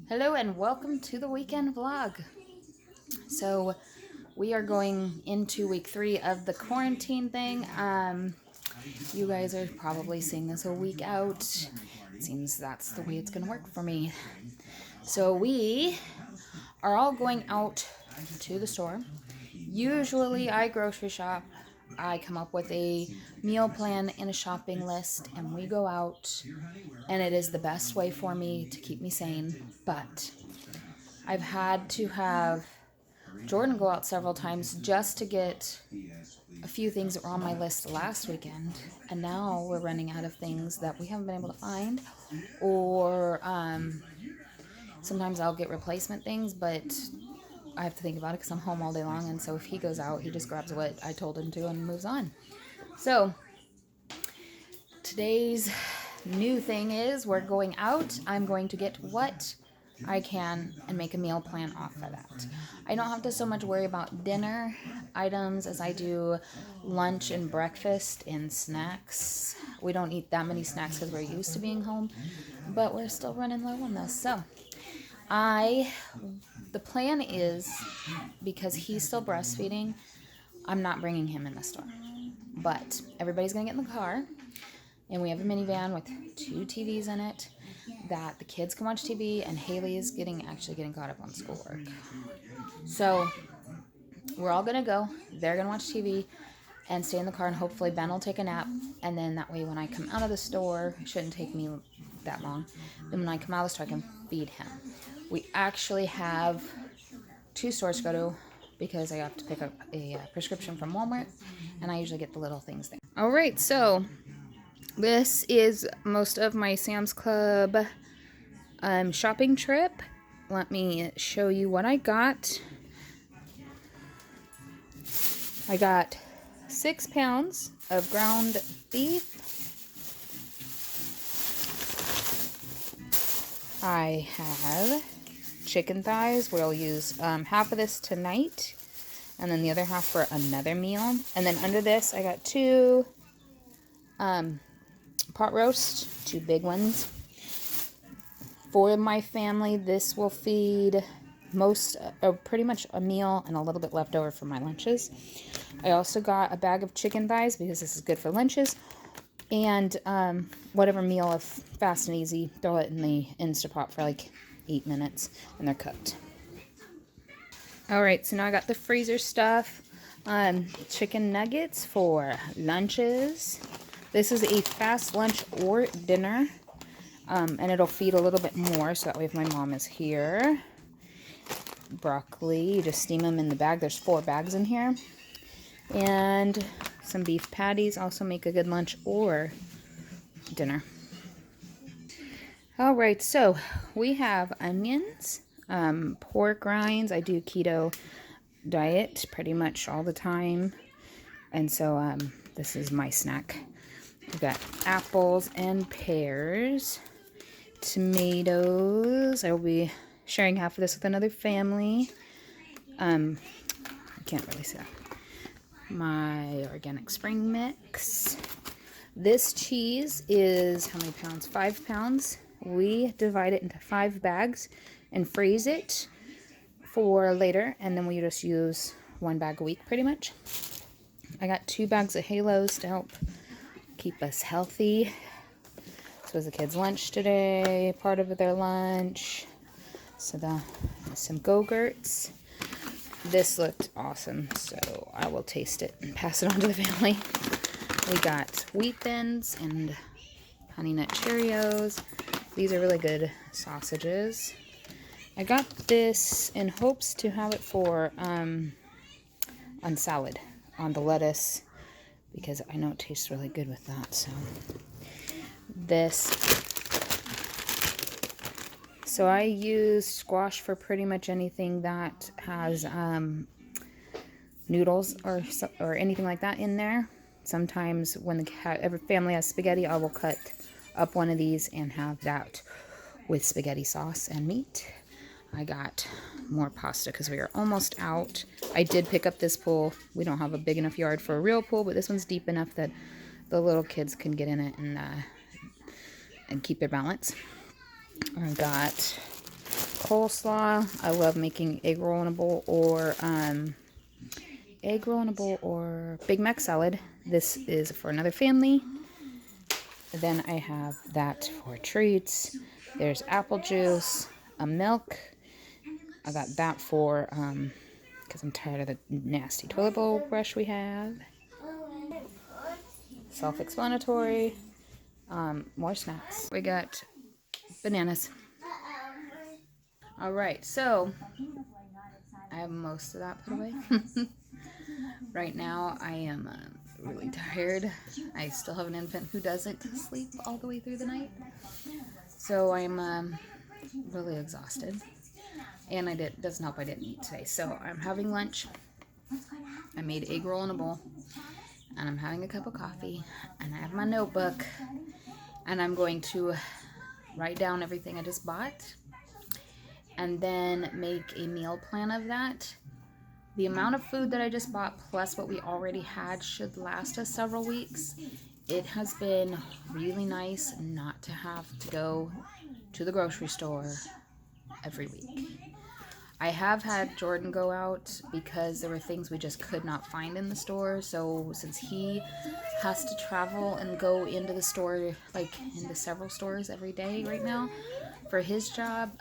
Hello and welcome to the weekend vlog. So we are going into week 3 of the quarantine thing. You guys are probably seeing this a week out. It seems that's the way it's gonna work for me. So we are all going out to the store. Usually I grocery shop. I come up with a meal plan and a shopping list and we go out, and it is the best way for me to keep me sane. But I've had to have Jordan go out several times just to get a few things that were on my list last weekend, and now we're running out of things that we haven't been able to find, or sometimes I'll get replacement things, but I have to think about it because I'm home all day long, and so if he goes out, he just grabs what I told him to and moves on. So today's new thing is we're going out. I'm going to get what I can and make a meal plan off of that. I don't have to so much worry about dinner items as I do lunch and breakfast and snacks. We don't eat that many snacks because we're used to being home, but we're still running low on this. So the plan is, because he's still breastfeeding, I'm not bringing him in the store, but everybody's gonna get in the car, and we have a minivan with 2 TVs in it that the kids can watch TV, and Haley is actually getting caught up on schoolwork. So we're all gonna go. They're gonna watch TV and stay in the car, and hopefully Ben will take a nap, and then that way when I come out of the store, it shouldn't take me that long. Then when I come out of the store, I can feed him. We actually have 2 stores to go to because I have to pick up a prescription from Walmart, and I usually get the little things there. All right, so this is most of my Sam's Club shopping trip. Let me show you what I got. I got 6 pounds of ground beef. I have chicken thighs. We'll use half of this tonight and then the other half for another meal. And then under this, I got 2 pot roast, 2 big ones. For my family, this will feed pretty much a meal and a little bit left over for my lunches. I also got a bag of chicken thighs because this is good for lunches. And whatever meal of fast and easy, throw it in the Instapot for like 8 minutes and they're cooked. Alright, so now I got the freezer stuff. Chicken nuggets for lunches. This is a fast lunch or dinner. And it'll feed a little bit more, so that way if my mom is here. Broccoli, you just steam them in the bag. There's 4 bags in here. And some beef patties also make a good lunch or dinner. Alright, so we have onions, pork rinds. I do keto diet pretty much all the time, and so this is my snack. We've got apples and pears, tomatoes. I will be sharing half of this with another family. I can't really see that. My organic spring mix. This cheese is how many pounds? 5 pounds. We divide it into 5 bags and freeze it for later, and then we just use 1 bag a week pretty much. I got 2 bags of Halos to help keep us healthy. This was the kids' lunch today, part of their lunch. So some Go-Gurts. This looked awesome, so I will taste it and pass it on to the family. We got Wheat Thins and Honey Nut Cheerios. These are really good sausages. I got this in hopes to have it for on salad, on the lettuce, because I know it tastes really good with that. So I use squash for pretty much anything that has noodles or anything like that in there. Sometimes when every family has spaghetti, I will cut up one of these and have that with spaghetti sauce and meat. I got more pasta because we are almost out. I did pick up this pool. We don't have a big enough yard for a real pool, but this one's deep enough that the little kids can get in it and keep their balance. I got coleslaw. I love making egg roll in a bowl or Big Mac salad. This is for another family. Then I have that for treats. There's apple juice, a milk. I got that for because I'm tired of the nasty toilet bowl brush we have. Self-explanatory. More snacks. We got bananas. All right, so I have most of that put away. Right now, I am really tired. I still have an infant who doesn't sleep all the way through the night. So I'm really exhausted. And doesn't help I didn't eat today. So I'm having lunch. I made egg roll in a bowl. And I'm having a cup of coffee. And I have my notebook. And I'm going to write down everything I just bought. And then make a meal plan of that. The amount of food that I just bought plus what we already had should last us several weeks. It has been really nice not to have to go to the grocery store every week. I have had Jordan go out because there were things we just could not find in the store. So since he has to travel and go into the store, like into several stores every day right now for his job,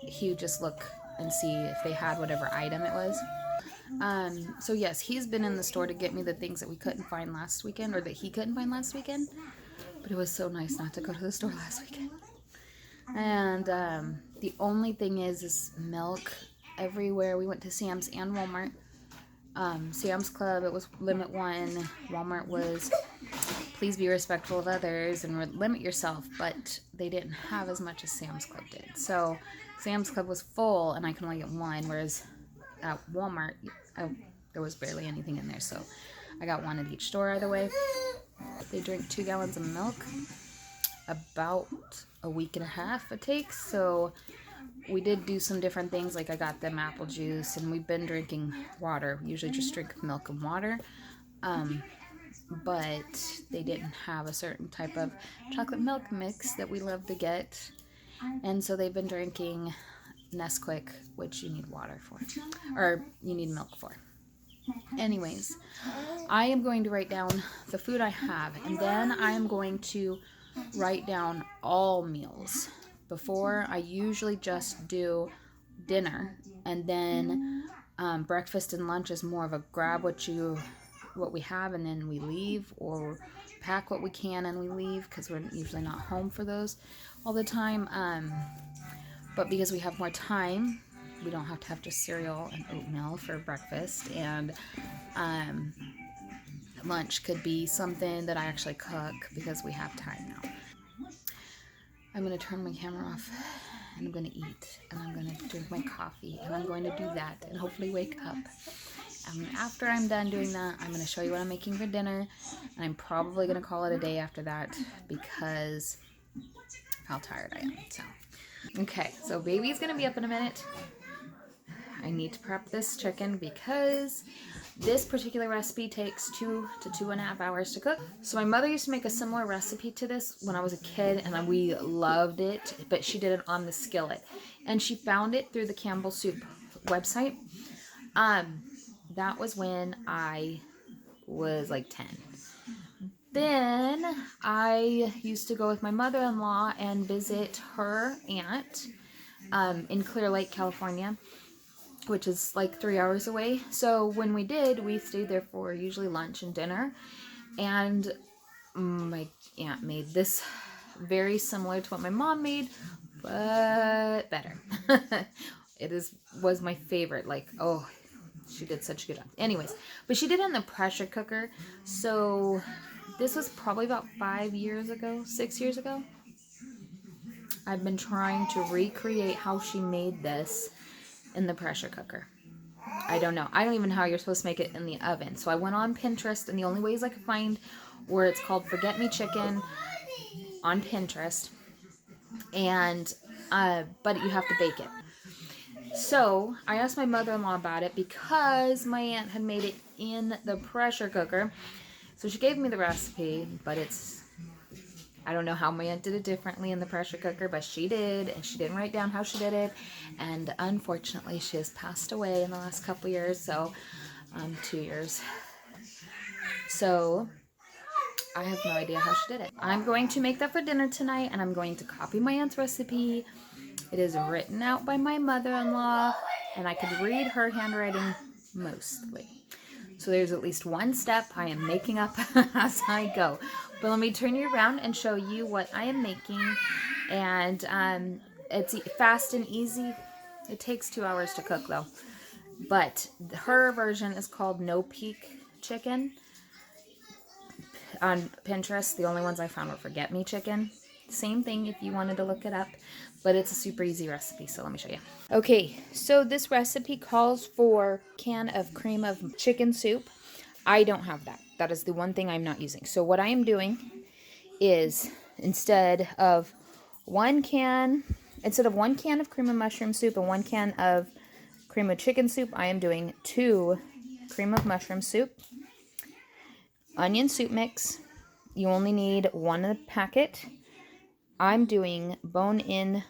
he would just look and see if they had whatever item it was. So yes, he's been in the store to get me the things that we couldn't find last weekend, or that he couldn't find last weekend. But it was so nice not to go to the store last weekend. And the only thing is milk everywhere. We went to Sam's and Walmart. Sam's Club, it was limit one. Walmart was please be respectful of others and limit yourself, but they didn't have as much as Sam's Club did. So Sam's Club was full and I could only get one, whereas at Walmart, there was barely anything in there. So I got one at each store either way. They drink 2 gallons of milk, about a week and a half it takes. So we did do some different things, like I got them apple juice, and we've been drinking water. We usually just drink milk and water. But they didn't have a certain type of chocolate milk mix that we love to get. And so they've been drinking Nesquik, which you need water for, or you need milk for. Anyways, I am going to write down the food I have, and then I am going to write down all meals. Before, I usually just do dinner, and then breakfast and lunch is more of a grab what we have and then we leave, or pack what we can and we leave, because we're usually not home for those all the time. But because we have more time, we don't have to have just cereal and oatmeal for breakfast, and lunch could be something that I actually cook because we have time now. I'm going to turn my camera off, and I'm going to eat, and I'm going to drink my coffee, and I'm going to do that and hopefully wake up. And after I'm done doing that, I'm going to show you what I'm making for dinner, and I'm probably going to call it a day after that because how tired I am. So, okay, so baby's going to be up in a minute. I need to prep this chicken because this particular recipe takes 2 to 2.5 hours to cook. So my mother used to make a similar recipe to this when I was a kid, and we loved it, but she did it on the skillet. And she found it through the Campbell Soup website. That was when I was like 10. Then I used to go with my mother-in-law and visit her aunt in Clear Lake, California, which is like 3 hours away. So when we did, we stayed there for usually lunch and dinner. And my aunt made this very similar to what my mom made, but better. Was my favorite. Like, oh, she did such a good job. Anyways, but she did it in the pressure cooker. So this was probably about 6 years ago. I've been trying to recreate how she made this in the pressure cooker. I don't know. I don't even know how you're supposed to make it in the oven. So I went on Pinterest, and the only ways I could find where it's called Forget Me Chicken on Pinterest. And but you have to bake it. So I asked my mother-in-law about it because my aunt had made it in the pressure cooker. So she gave me the recipe, but it's I don't know how my aunt did it differently in the pressure cooker, but she did, and she didn't write down how she did it. And unfortunately, she has passed away in the last couple years, so 2 years. So I have no idea how she did it. I'm going to make that for dinner tonight, and I'm going to copy my aunt's recipe. It is written out by my mother-in-law, and I could read her handwriting mostly. So there's at least one step I am making up as I go. But let me turn you around and show you what I am making. And it's fast and easy. It takes 2 hours to cook though. But her version is called No Peak Chicken. On Pinterest, the only ones I found were Forget Me Chicken. Same thing if you wanted to look it up, but it's a super easy recipe, so let me show you. Okay, so this recipe calls for a can of cream of chicken soup. I don't have that. That is the one thing I'm not using. So what I am doing is instead of one can of cream of mushroom soup and 1 can of cream of chicken soup, I am doing 2 cream of mushroom soup, onion soup mix. You only need 1 packet. I'm doing bone-in,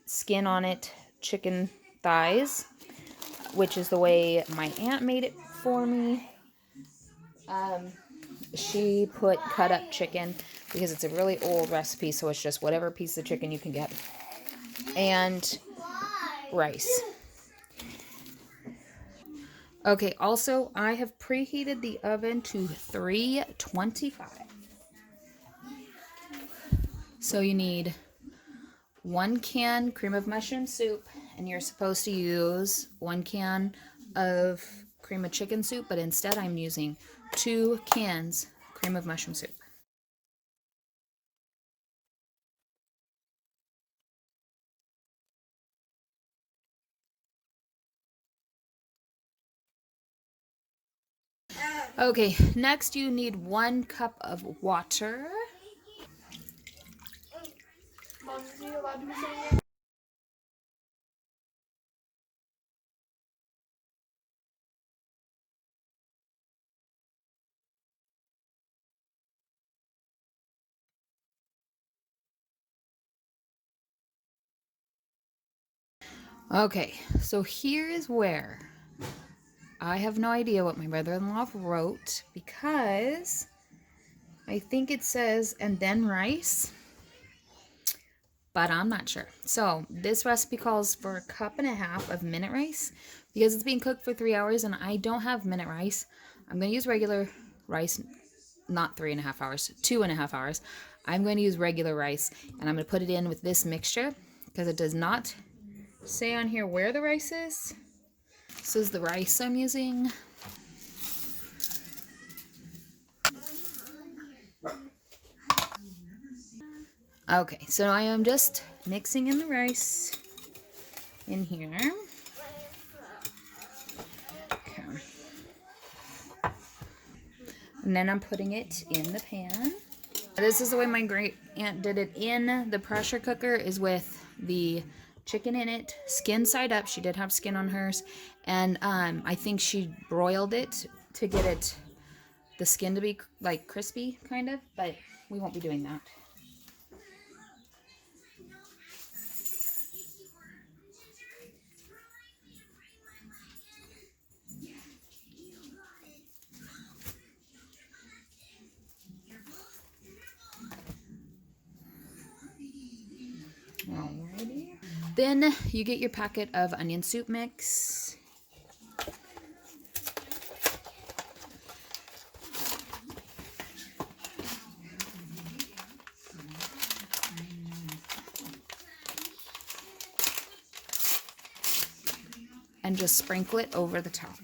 skin on it chicken thighs, which is the way my aunt made it for me. She put cut up chicken because it's a really old recipe, so it's just whatever piece of chicken you can get. And rice. Okay, also I have preheated the oven to 325. So you need 1 can cream of mushroom soup, and you're supposed to use 1 can of cream of chicken soup, but instead I'm using 2 cans cream of mushroom soup. Okay, next you need 1 cup of water. Mom, is he allowed to be saying it? Okay, so here is where I have no idea what my brother-in-law wrote, because I think it says, and then rice, but I'm not sure. So this recipe calls for 1.5 cups of minute rice. Because it's being cooked for 3 hours and I don't have minute rice, I'm going to use regular rice, not 3.5 hours, 2.5 hours. I'm going to use regular rice, and I'm going to put it in with this mixture because it does not say on here where the rice is. This is the rice I'm using. Okay, so I am just mixing in the rice in here. Okay. And then I'm putting it in the pan. This is the way my great aunt did it in the pressure cooker, is with the chicken in it, skin side up. She did have skin on hers. And I think she broiled it to get it, the skin to be like crispy kind of, but we won't be doing that. Alrighty. Then you get your packet of onion soup mix. And just sprinkle it over the top.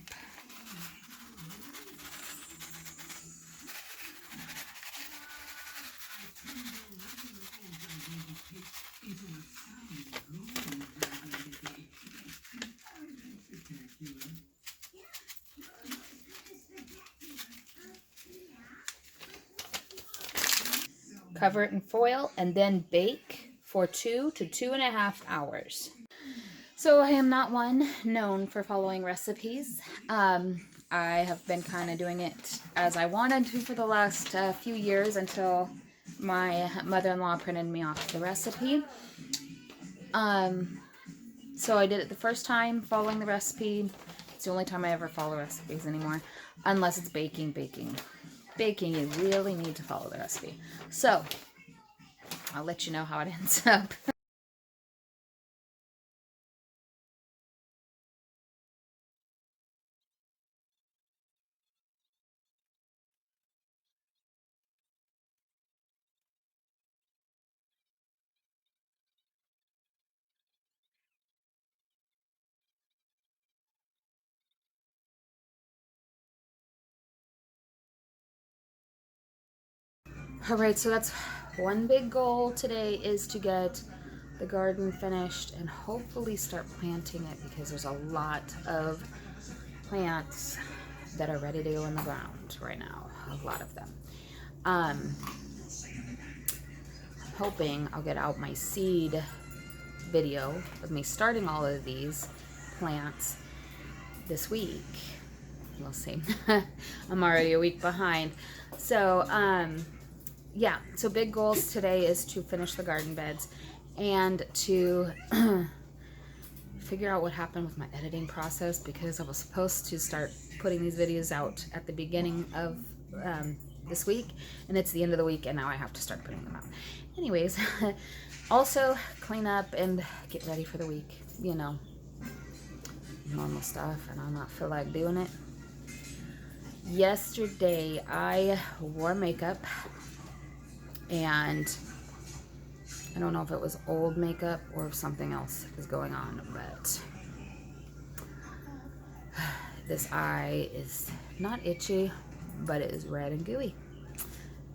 Cover it in foil and then bake for 2 to 2.5 hours. So I am not one known for following recipes. I have been kind of doing it as I wanted to for the last few years until My mother-in-law printed me off the recipe. So I did it the first time following the recipe. It's the only time I ever follow recipes anymore, unless it's baking. Baking, you really need to follow the recipe. So I'll let you know how it ends up. Alright, so that's one big goal today, is to get the garden finished and hopefully start planting it, because there's a lot of plants that are ready to go in the ground right now. A lot of them. I'm hoping I'll get out my seed video of me starting all of these plants this week. We'll see. I'm already a week behind. So, yeah, so big goals today is to finish the garden beds and to figure out what happened with my editing process, because I was supposed to start putting these videos out at the beginning of this week, and it's the end of the week, and now I have to start putting them out. Anyways, also clean up and get ready for the week, you know, normal stuff, and I'll not feel like doing it. Yesterday I wore makeup, and I don't know if it was old makeup or if something else is going on, but this eye is not itchy, but it is red and gooey.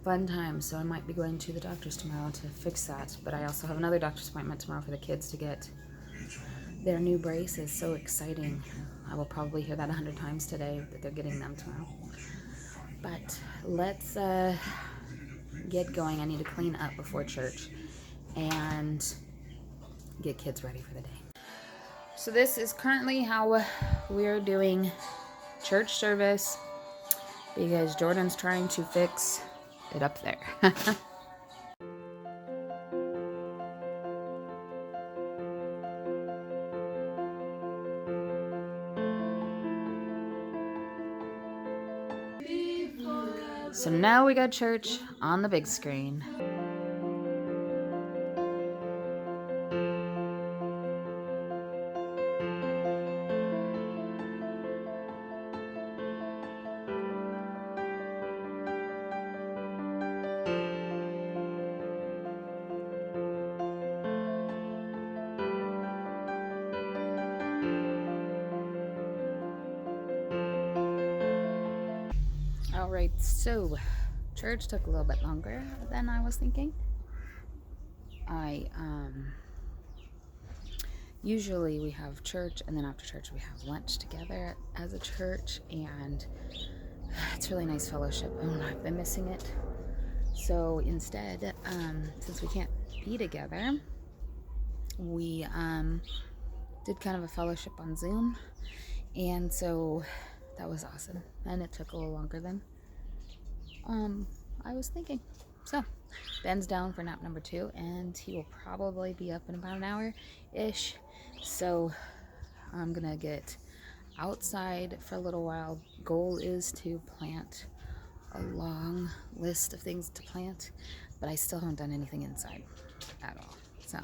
Fun time. So I might be going to the doctor's tomorrow to fix that, but I also have another doctor's appointment tomorrow for the kids to get their new braces. So exciting. I will probably hear that 100 times today that they're getting them tomorrow. But let's get going. I need to clean up before church and get kids ready for the day. So this is currently how we're doing church service, because Jordan's trying to fix it up there. So now we got church on the big screen. Alright, so church took a little bit longer than I was thinking. Usually we have church, and then after church we have lunch together as a church, and it's really nice fellowship, and I've been missing it. So instead, since we can't be together, we did kind of a fellowship on Zoom, and so that was awesome, and it took a little longer than I was thinking. So Ben's down for nap number 2, and he will probably be up in about an hour-ish. So I'm gonna get outside for a little while. Goal is to plant a long list of things to plant, but I still haven't done anything inside at all. So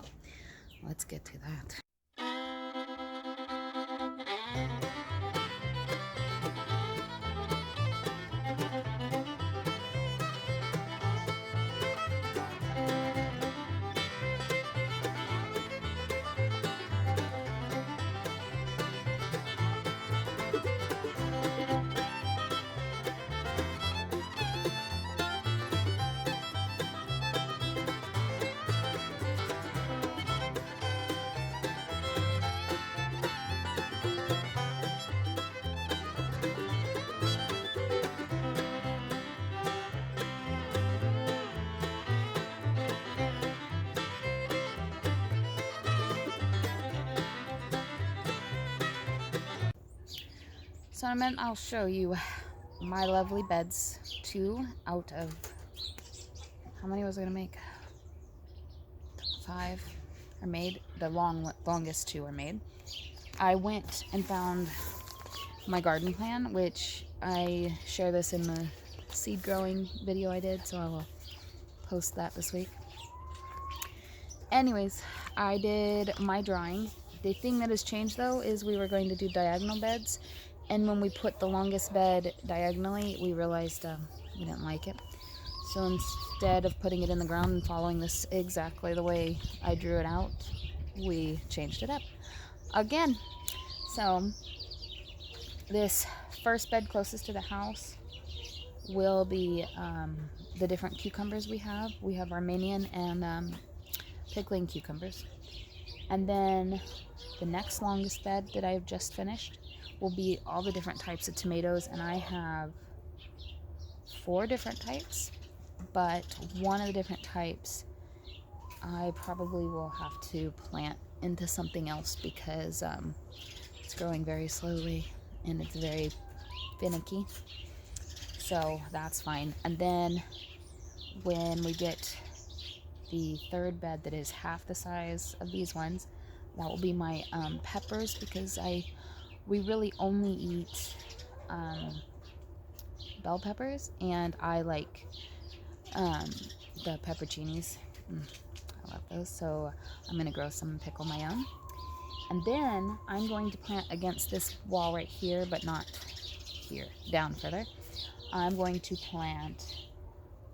let's get to that. So in a minute I'll show you my lovely beds, 2 out of how many was I gonna make? 5 are made. The longest 2 are made. I went and found my garden plan, which I share this in the seed growing video I did, so I will post that this week. Anyways, I did my drawing. The thing that has changed though is we were going to do diagonal beds, and when we put the longest bed diagonally, we realized we didn't like it. So instead of putting it in the ground and following this exactly the way I drew it out, we changed it up again. So this first bed closest to the house will be the different cucumbers we have. We have Armenian and pickling cucumbers. And then the next longest bed that I've just finished will be all the different types of tomatoes, and I have 4 different types, but one of the different types I probably will have to plant into something else because it's growing very slowly and it's very finicky, so that's fine. And then when we get the third bed that is half the size of these ones, that will be my peppers, because we really only eat bell peppers, and I like the pepperoncinis. I love those, so I'm gonna grow some and pickle my own. And then I'm going to plant against this wall right here, but not here, down further. I'm going to plant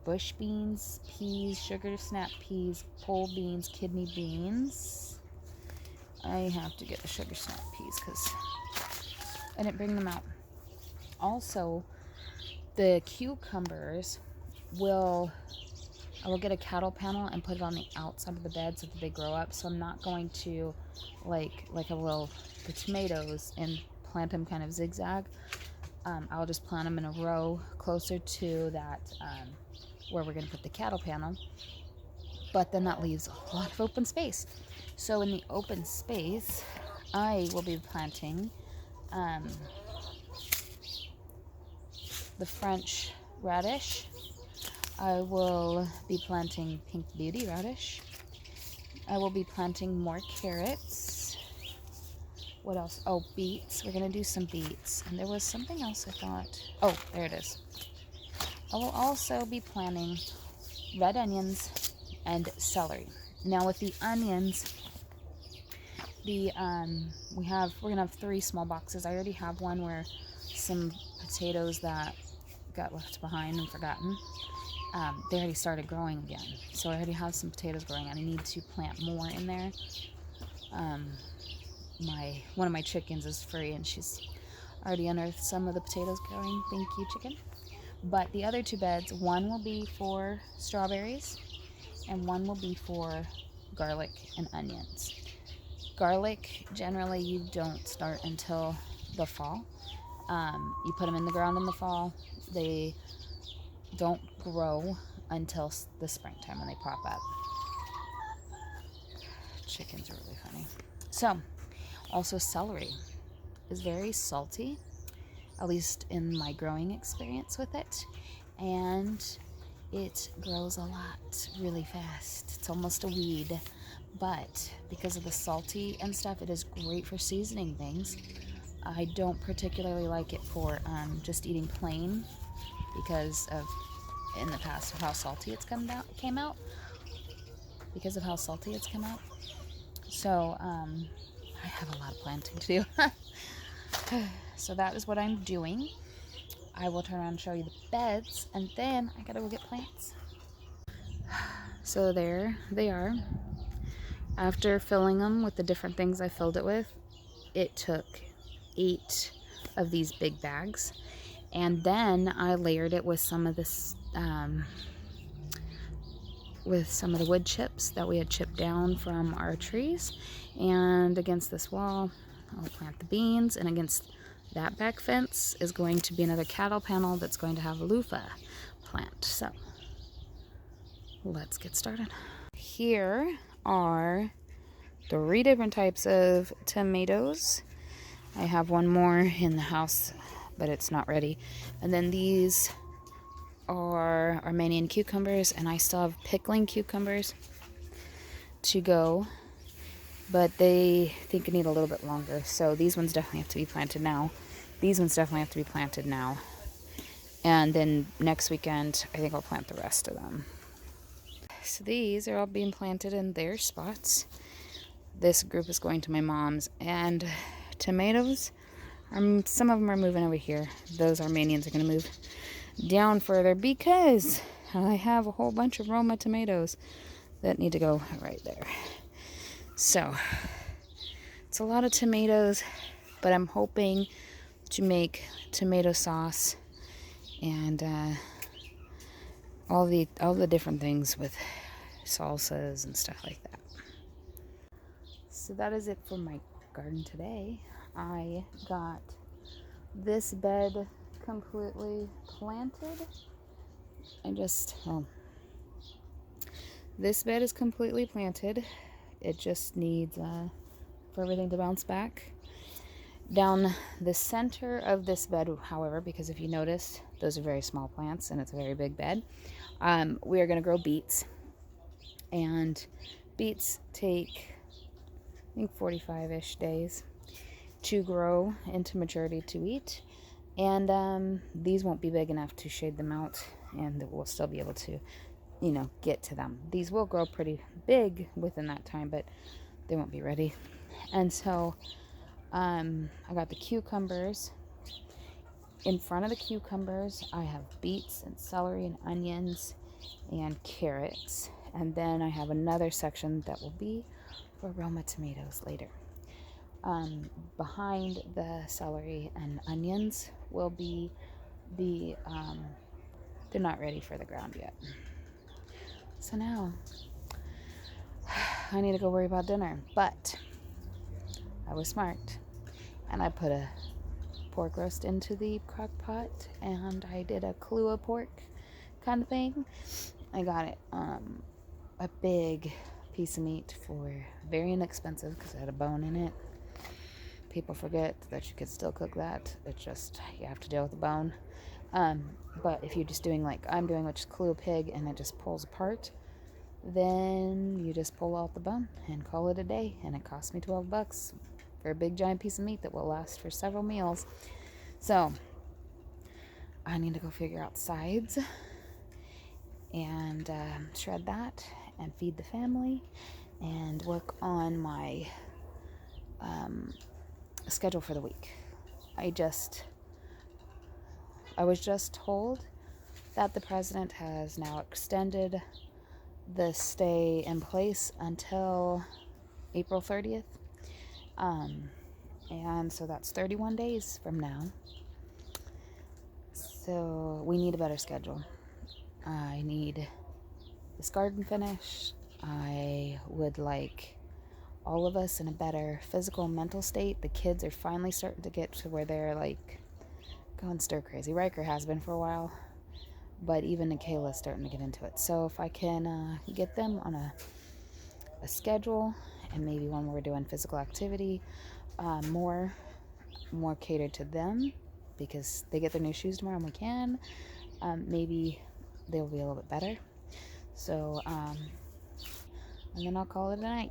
bush beans, peas, sugar snap peas, pole beans, kidney beans. I have to get the sugar snap peas because I didn't bring them out. Also, the cucumbers I will get a cattle panel and put it on the outside of the bed so that they grow up. So I'm not going to like I will the tomatoes and plant them kind of zigzag. I'll just plant them in a row closer to that where we're going to put the cattle panel, but then that leaves a lot of open space. So in the open space, I will be planting the French radish. I will be planting pink beauty radish. I will be planting more carrots. What else? Oh, beets. We're going to do some beets. And there was something else I thought. Oh, there it is. I will also be planting red onions and celery. Now with the onions, we're gonna have 3 small boxes. I already have one where some potatoes that got left behind and forgotten, they already started growing again. So I already have some potatoes growing, and I need to plant more in there. One of my chickens is free, and she's already unearthed some of the potatoes growing. Thank you, chicken. But the other 2 beds, one will be for strawberries and one will be for garlic and onions. Garlic, generally you don't start until the fall. You put them in the ground in the fall. They don't grow until the springtime when they pop up. Chickens are really funny. So, also celery is very salty, at least in my growing experience with it, and it grows a lot really fast. It's almost a weed, but because of the salty and stuff, it is great for seasoning things. I don't particularly like it for just eating plain because of, in the past, how salty it's came out. Because of how salty it's come out. So, I have a lot of planting to do. So that is what I'm doing. I will turn around and show you the beds, and then I gotta go get plants. So there they are. After filling them with the different things I filled it with, it took 8 of these big bags. And then I layered it with some of this, with some of the wood chips that we had chipped down from our trees. And against this wall, I'll plant the beans, and against that back fence is going to be another cattle panel that's going to have a loofah plant. So let's get started. Here are 3 different types of tomatoes. I have one more in the house, but it's not ready. And then these are Armenian cucumbers, and I still have pickling cucumbers to go, but they think need a little bit longer. So these ones definitely have to be planted now. These ones definitely have to be planted now. And then next weekend, I think I'll plant the rest of them. So these are all being planted in their spots. This group is going to my mom's. And tomatoes, some of them are moving over here. Those Armenians are going to move down further because I have a whole bunch of Roma tomatoes that need to go right there. So it's a lot of tomatoes, but I'm hoping to make tomato sauce and all the different things with salsas and stuff like that. So that is it for my garden today. I got this bed completely planted. This bed is completely planted. It just needs for everything to bounce back. Down the center of this bed, however, because if you notice, those are very small plants and it's a very big bed, we are going to grow beets. And beets take, I think, 45-ish days to grow into maturity to eat. And these won't be big enough to shade them out, and we'll still be able to, get to them. These will grow pretty big within that time, but they won't be ready. And so I got the cucumbers. In front of the cucumbers, I have beets and celery and onions and carrots. And then I have another section that will be for Roma tomatoes later. Behind the celery and onions will be they're not ready for the ground yet. So now I need to go worry about dinner. But I was smart, and I put a pork roast into the crock pot, and I did a Kahlua pork kind of thing. I got it a big piece of meat for very inexpensive because it had a bone in it. People forget that you could still cook that. It's just you have to deal with the bone. But if you're just doing like I'm doing, which is Kahlua pig, and it just pulls apart, then you just pull out the bone and call it a day. And it cost me $12 for a big giant piece of meat that will last for several meals. So I need to go figure out sides and shred that and feed the family and work on my schedule for the week. I was just told that the president has now extended the stay in place until April 30th. And so that's 31 days from now. So we need a better schedule. I need this garden finished. I would like all of us in a better physical and mental state. The kids are finally starting to get to where they're like going stir crazy. Riker has been for a while, but even Nikayla's starting to get into it. So if I can get them on a schedule, and maybe when we're doing physical activity, more catered to them, because they get their new shoes tomorrow and we can, maybe they'll be a little bit better. So and then I'll call it a night.